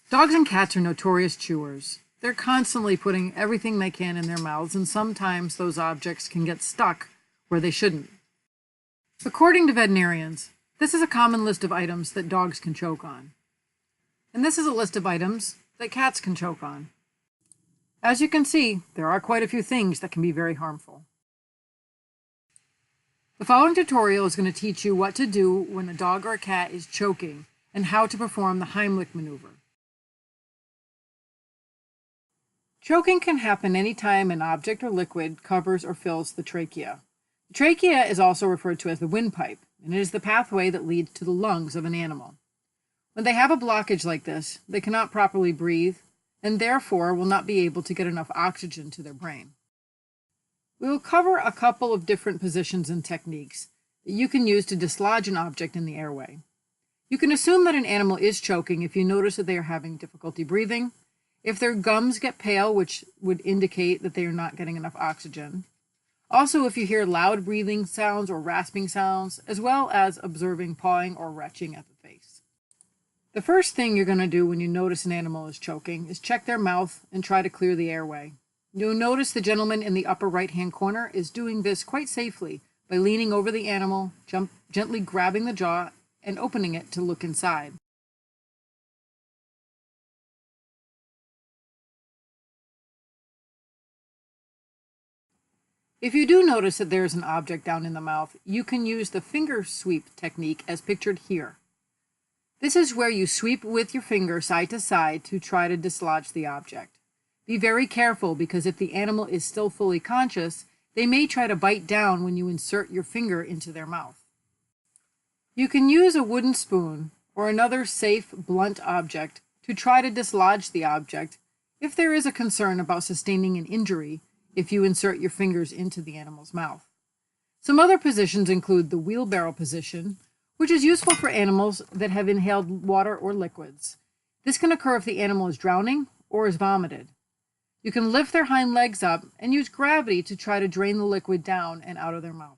Dogs and cats are notorious chewers. They're constantly putting everything they can in their mouths, and sometimes those objects can get stuck where they shouldn't. According to veterinarians, this is a common list of items that dogs can choke on. And this is a list of items that cats can choke on. As you can see, there are quite a few things that can be very harmful. The following tutorial is going to teach you what to do when a dog or a cat is choking and how to perform the Heimlich maneuver. Choking can happen anytime an object or liquid covers or fills the trachea. The trachea is also referred to as the windpipe, and it is the pathway that leads to the lungs of an animal. When they have a blockage like this, they cannot properly breathe and therefore will not be able to get enough oxygen to their brain. We will cover a couple of different positions and techniques that you can use to dislodge an object in the airway. You can assume that an animal is choking if you notice that they are having difficulty breathing, if their gums get pale, which would indicate that they are not getting enough oxygen. Also, if you hear loud breathing sounds or rasping sounds, as well as observing pawing or retching at the face. The first thing you're going to do when you notice an animal is choking is check their mouth and try to clear the airway. You'll notice the gentleman in the upper right-hand corner is doing this quite safely by leaning over the animal, gently grabbing the jaw, and opening it to look inside. If you do notice that there is an object down in the mouth, you can use the finger sweep technique as pictured here. This is where you sweep with your finger side to side to try to dislodge the object. Be very careful because if the animal is still fully conscious, they may try to bite down when you insert your finger into their mouth. You can use a wooden spoon or another safe, blunt object to try to dislodge the object if there is a concern about sustaining an injury if you insert your fingers into the animal's mouth. Some other positions include the wheelbarrow position, which is useful for animals that have inhaled water or liquids. This can occur if the animal is drowning or is vomited. You can lift their hind legs up and use gravity to try to drain the liquid down and out of their mouth.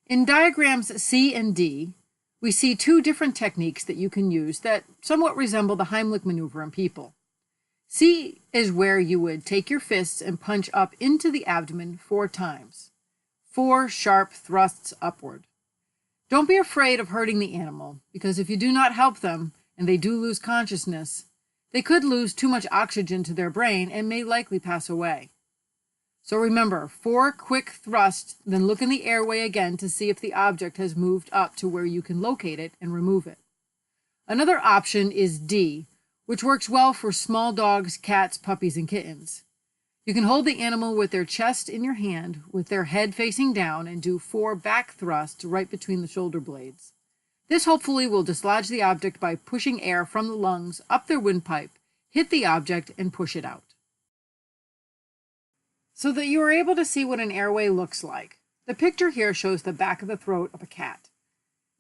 In diagrams C and D, we see two different techniques that you can use that somewhat resemble the Heimlich maneuver in people. C is where you would take your fists and punch up into the abdomen 4 times. 4 sharp thrusts upward. Don't be afraid of hurting the animal, because if you do not help them and they do lose consciousness, they could lose too much oxygen to their brain and may likely pass away. So remember, 4 quick thrusts, then look in the airway again to see if the object has moved up to where you can locate it and remove it. Another option is D, which works well for small dogs, cats, puppies, and kittens. You can hold the animal with their chest in your hand with their head facing down and do 4 back thrusts right between the shoulder blades. This hopefully will dislodge the object by pushing air from the lungs up their windpipe, hit the object, and push it out. So that you are able to see what an airway looks like, the picture here shows the back of the throat of a cat.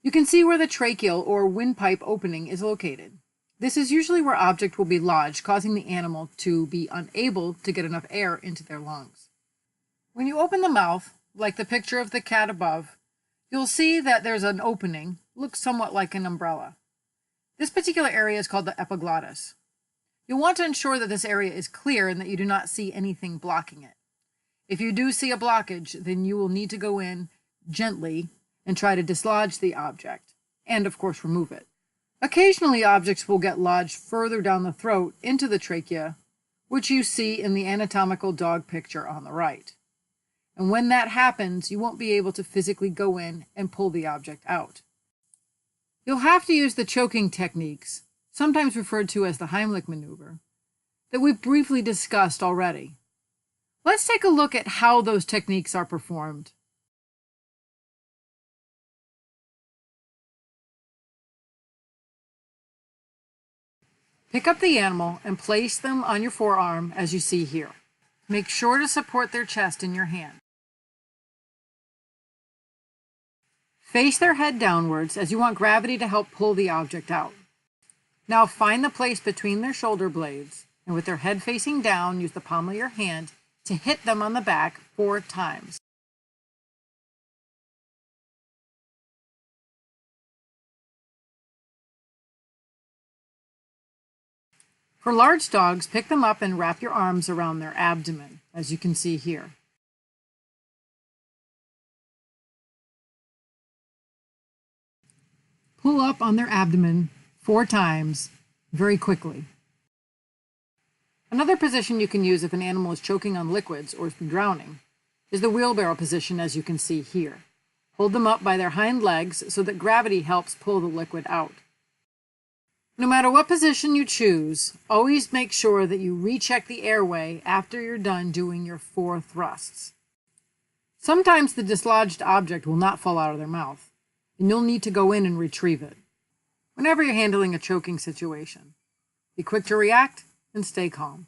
You can see where the tracheal or windpipe opening is located. This is usually where object will be lodged, causing the animal to be unable to get enough air into their lungs. When you open the mouth, like the picture of the cat above, you'll see that there's an opening, looks somewhat like an umbrella. This particular area is called the epiglottis. You'll want to ensure that this area is clear and that you do not see anything blocking it. If you do see a blockage, then you will need to go in gently and try to dislodge the object, and of course remove it. Occasionally, objects will get lodged further down the throat into the trachea, which you see in the anatomical dog picture on the right. And when that happens, you won't be able to physically go in and pull the object out. You'll have to use the choking techniques, sometimes referred to as the Heimlich maneuver, that we briefly discussed already. Let's take a look at how those techniques are performed. Pick up the animal and place them on your forearm as you see here. Make sure to support their chest in your hand. Face their head downwards as you want gravity to help pull the object out. Now find the place between their shoulder blades and with their head facing down, use the palm of your hand to hit them on the back 4 times. For large dogs, pick them up and wrap your arms around their abdomen, as you can see here. Pull up on their abdomen 4 times very quickly. Another position you can use if an animal is choking on liquids or has been drowning is the wheelbarrow position, as you can see here. Hold them up by their hind legs so that gravity helps pull the liquid out. No matter what position you choose, always make sure that you recheck the airway after you're done doing your 4 thrusts. Sometimes the dislodged object will not fall out of their mouth, and you'll need to go in and retrieve it. Whenever you're handling a choking situation, be quick to react and stay calm.